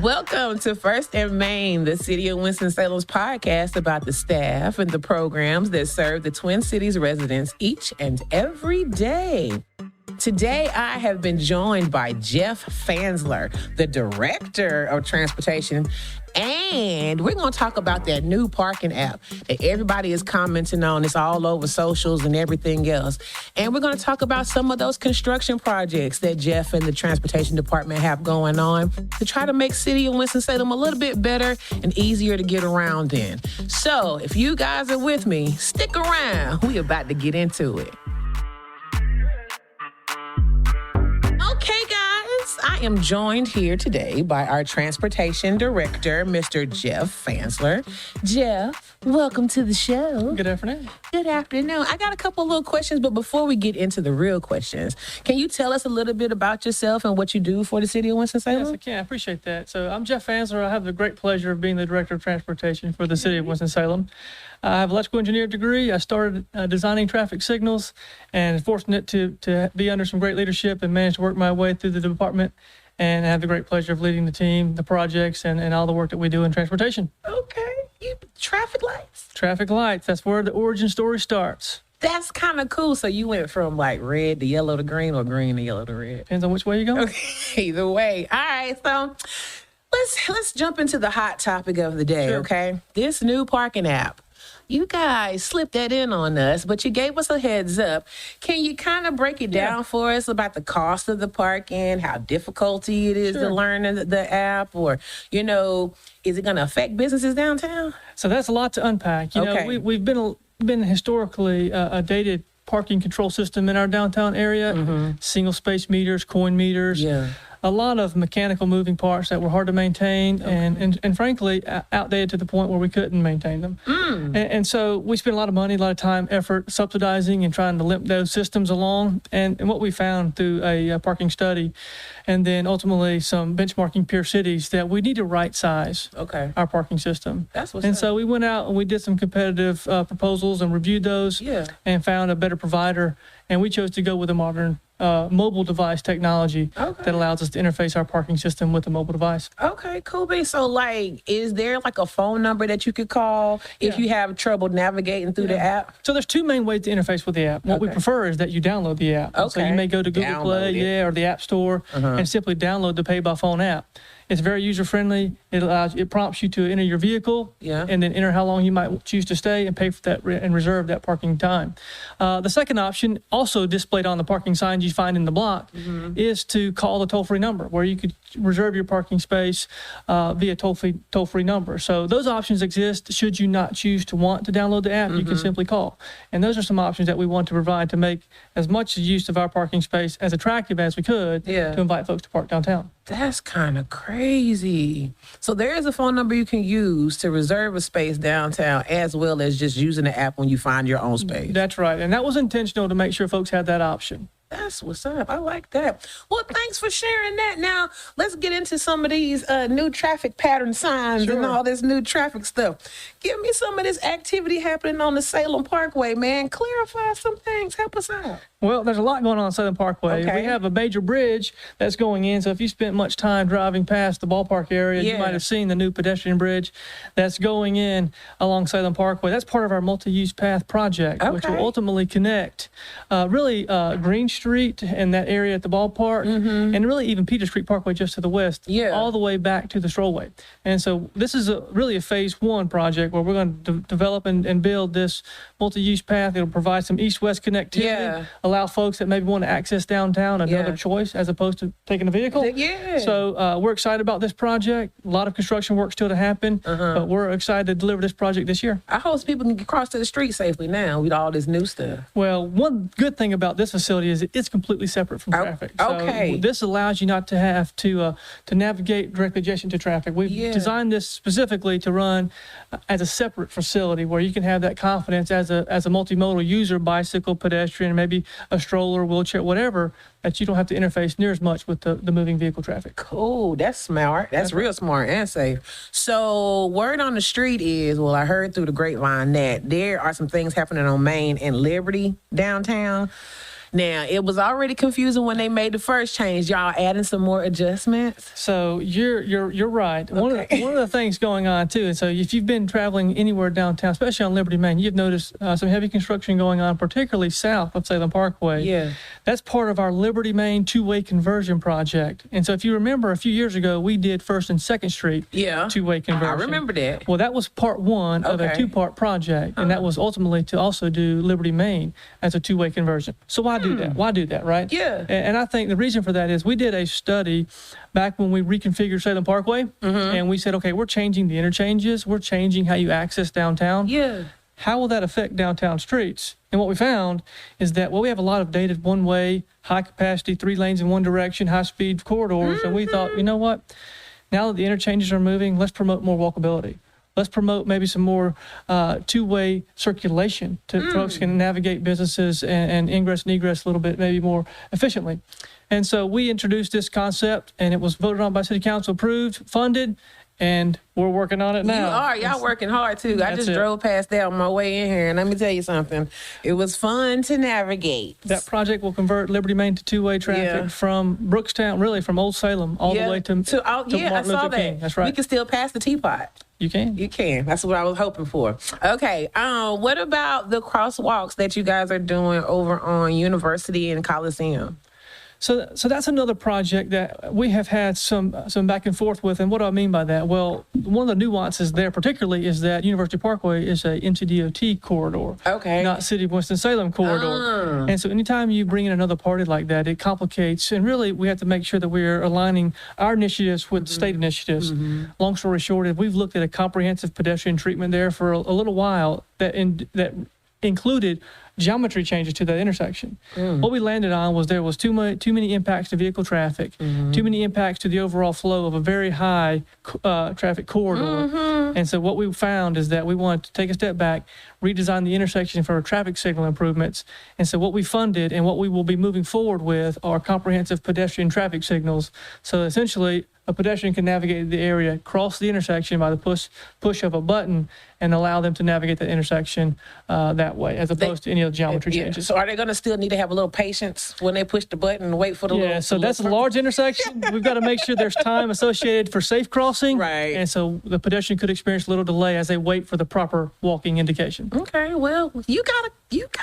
Welcome to First and Main, the City of Winston-Salem's podcast about the staff and the programs that serve the Twin Cities residents each and every day. Today, I have been joined by Jeff Fansler, the Director of Transportation, and we're going to talk about that new parking app that everybody is commenting on. It's all over socials and everything else. And we're going to talk about some of those construction projects that Jeff and the Transportation Department have going on to try to make City of Winston-Salem a little bit better and easier to get around in. So if you guys are with me, stick around. We're about to get into it. Okay, guys, I am joined here today by our Transportation Director, Mr. Jeff Fansler. Jeff, welcome to the show. Good afternoon. Good afternoon. I got a couple little questions, but before we get into the real questions, can you tell us a little bit about yourself and what you do for the City of Winston-Salem? Yes, I can. I appreciate that. So I'm Jeff Fansler. I have the great pleasure of being the Director of Transportation for the City of Winston-Salem. I have an electrical engineer degree. I started designing traffic signals and fortunate to be under some great leadership and manage to work my way through the department and have the great pleasure of leading the team, the projects, and all the work that we do in transportation. Okay. Traffic lights? Traffic lights. That's where the origin story starts. That's kind of cool. So you went from like red to yellow to green or green to yellow to red? Depends on which way you go. Okay, either way. All right, so let's jump into the hot topic of the day, Sure. okay? This new parking app. You guys slipped that in on us, but you gave us a heads up. Can you kind of break it down for us about the cost of the parking, how difficult it is to learn the app, or, is it going to affect businesses downtown? So that's a lot to unpack. You know, we've been historically a dated parking control system in our downtown area, single space meters, coin meters. Yeah. A lot of mechanical moving parts that were hard to maintain and frankly, outdated to the point where we couldn't maintain them. And so we spent a lot of money, a lot of time, effort subsidizing and trying to limp those systems along. And what we found through a parking study and then ultimately some benchmarking peer cities that we need to right size our parking system. That's what's and up. so we went out and we did some competitive proposals and reviewed those and found a better provider. And we chose to go with a modern mobile device technology that allows us to interface our parking system with a mobile device. Okay, cool. So, is there like a phone number that you could call if you have trouble navigating through the app? So there's two main ways to interface with the app. What we prefer is that you download the app. So you may go to Google Play, or the App Store, and simply download the Pay by Phone app. It's very user-friendly. It prompts you to enter your vehicle and then enter how long you might choose to stay and pay for that and reserve that parking time. The second option, also displayed on the parking signs you find in the block, is to call the toll-free number where you could reserve your parking space via toll-free number. So those options exist. Should you not choose to want to download the app, you can simply call. And those are some options that we want to provide to make as much use of our parking space as attractive as we could to invite folks to park downtown. That's kind of crazy. So there is a phone number you can use to reserve a space downtown as well as just using the app when you find your own space. That's right. And that was intentional to make sure folks had that option. That's what's up. I like that. Well, thanks for sharing that. Now, let's get into some of these new traffic pattern signs and all this new traffic stuff. Give me some of this activity happening on the Salem Parkway, man. Clarify some things. Help us out. Well, there's a lot going on Salem Parkway. We have a major bridge that's going in. So if you spent much time driving past the ballpark area, you might have seen the new pedestrian bridge that's going in along Salem Parkway. That's part of our multi-use path project, which will ultimately connect Green Street and that area at the ballpark, and really even Peter Street Parkway just to the west, all the way back to the strollway. And so this is really a phase one project where we're going to develop and build this multi-use path. It'll provide some east-west connectivity, allow folks that maybe want to access downtown another choice as opposed to taking a vehicle. So we're excited about this project. A lot of construction work still to happen, but we're excited to deliver this project this year. I hope people can cross to the street safely now with all this new stuff. Well, one good thing about this facility is it's completely separate from traffic. So this allows you not to have to navigate directly adjacent to traffic. We've designed this specifically to run as a separate facility where you can have that confidence as a multimodal user, bicycle, pedestrian, maybe a stroller, wheelchair, whatever, that you don't have to interface near as much with the moving vehicle traffic. Cool. That's smart. That's real smart and safe. So word on the street is, well, I heard through the grapevine that there are some things happening on Main and Liberty downtown. Now, it was already confusing when they made the first change. Y'all adding some more adjustments? So you're right. Okay. One of the things going on too, and so if you've been traveling anywhere downtown, especially on Liberty Main, you've noticed some heavy construction going on, particularly south of Salem Parkway. Yeah. That's part of our Liberty Main two-way conversion project. And so if you remember, a few years ago, we did 1st and 2nd Street two-way conversion. I remember that. Well, that was part one of a two-part project, and that was ultimately to also do Liberty Main as a two-way conversion. So why do that? Why do that, right? Yeah. And I think the reason for that is we did a study back when we reconfigured Salem Parkway, and we said, okay, we're changing the interchanges, we're changing how you access downtown. Yeah. How will that affect downtown streets? And what we found is that, well, we have a lot of dated one-way, high-capacity, 3 lanes in one direction, high-speed corridors, and we thought, you know what? Now that the interchanges are moving, let's promote more walkability. Let's promote maybe some more two-way circulation to folks can navigate businesses and ingress and egress a little bit, maybe more efficiently. And so we introduced this concept, and it was voted on by City Council, approved, funded, and we're working on it now. Y'all working hard too. I just drove past there on my way in here, and let me tell you something. It was fun to navigate. That project will convert Liberty Main to two-way traffic from Brookstown, really from Old Salem, all the way to Martin I saw Luther that. King. That's right. We can still pass the Teapot. You can. You can. That's what I was hoping for. Okay. What about the crosswalks that you guys are doing over on University and Coliseum? So that's another project that we have had some back and forth with. And what do I mean by that? Well, one of the nuances there particularly is that University Parkway is a MCDOT corridor, not City of Winston-Salem corridor. And so anytime you bring in another party like that, it complicates. And really, we have to make sure that we're aligning our initiatives with state initiatives. Long story short, we've looked at a comprehensive pedestrian treatment there for a little while that included geometry changes to that intersection. What we landed on was there was too many impacts to vehicle traffic, too many impacts to the overall flow of a very high traffic corridor. And so what we found is that we wanted to take a step back, redesign the intersection for traffic signal improvements. And so what we funded and what we will be moving forward with are comprehensive pedestrian traffic signals. So essentially, a pedestrian can navigate the area, cross the intersection by the push of a button, and allow them to navigate the intersection that way, as opposed to any other geometry changes. So are they going to still need to have a little patience when they push the button and wait for the little... Yeah, so that's a large intersection. We've got to make sure there's time associated for safe crossing. Right. And so the pedestrian could experience a little delay as they wait for the proper walking indication. Okay, well, you got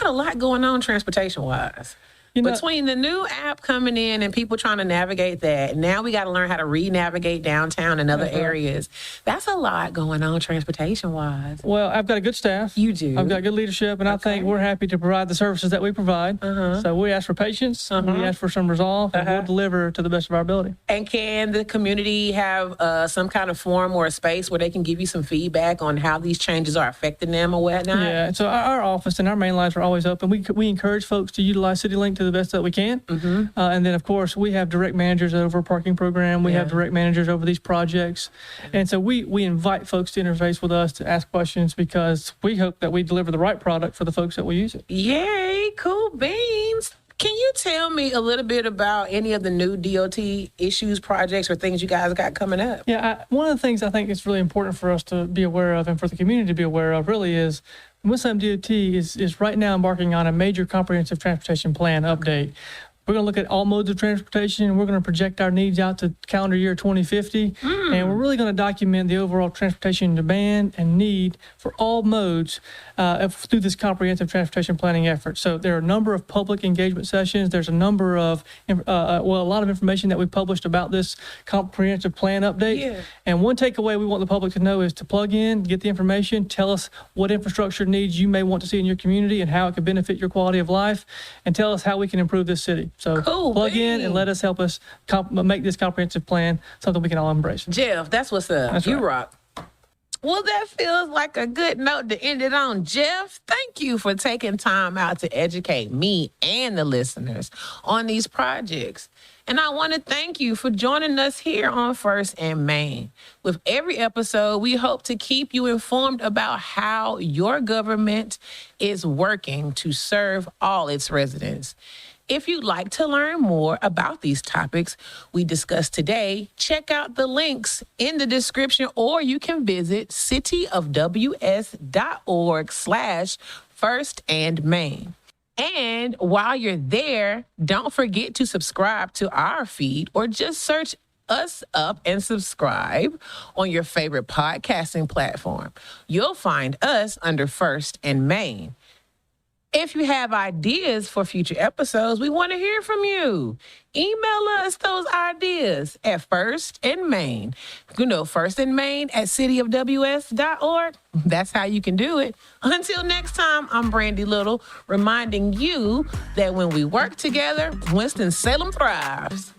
a lot going on transportation-wise. Between the new app coming in and people trying to navigate that, now we got to learn how to re-navigate downtown and other areas. That's a lot going on transportation-wise. Well, I've got a good staff. You do. I've got good leadership, and I think we're happy to provide the services that we provide. So we ask for patience, we ask for some resolve, and we'll deliver to the best of our ability. And can the community have some kind of forum or a space where they can give you some feedback on how these changes are affecting them or whatnot? Yeah, so our office and our main lines are always open. We encourage folks to utilize CityLink to the best that we can. And then, of course, we have direct managers over a parking program. We have direct managers over these projects. And so we invite folks to interface with us to ask questions because we hope that we deliver the right product for the folks that will use it. Yay, cool beans. Can you tell me a little bit about any of the new DOT issues, projects, or things you guys got coming up? Yeah, one of the things I think is really important for us to be aware of and for the community to be aware of really is Winston-Salem DOT is right now embarking on a major comprehensive transportation plan update. We're going to look at all modes of transportation, and we're going to project our needs out to calendar year 2050. And we're really going to document the overall transportation demand and need for all modes through this comprehensive transportation planning effort. So there are a number of public engagement sessions. There's a number of, a lot of information that we published about this comprehensive plan update. And one takeaway we want the public to know is to plug in, get the information, tell us what infrastructure needs you may want to see in your community and how it could benefit your quality of life, and tell us how we can improve this city. So plug in and let us help us make this comprehensive plan something we can all embrace. Jeff, that's what's up. That's you right. rock. Well, that feels like a good note to end it on. Jeff, thank you for taking time out to educate me and the listeners on these projects. And I want to thank you for joining us here on First and Main. With every episode, we hope to keep you informed about how your government is working to serve all its residents. If you'd like to learn more about these topics we discussed today, check out the links in the description, or you can visit cityofws.org/firstandmain. And while you're there, don't forget to subscribe to our feed or just search us up and subscribe on your favorite podcasting platform. You'll find us under First and Main. If you have ideas for future episodes, we want to hear from you. Email us those ideas at First and Main. First and Main at cityofws.org. That's how you can do it. Until next time, I'm Brandii Little, reminding you that when we work together, Winston-Salem thrives.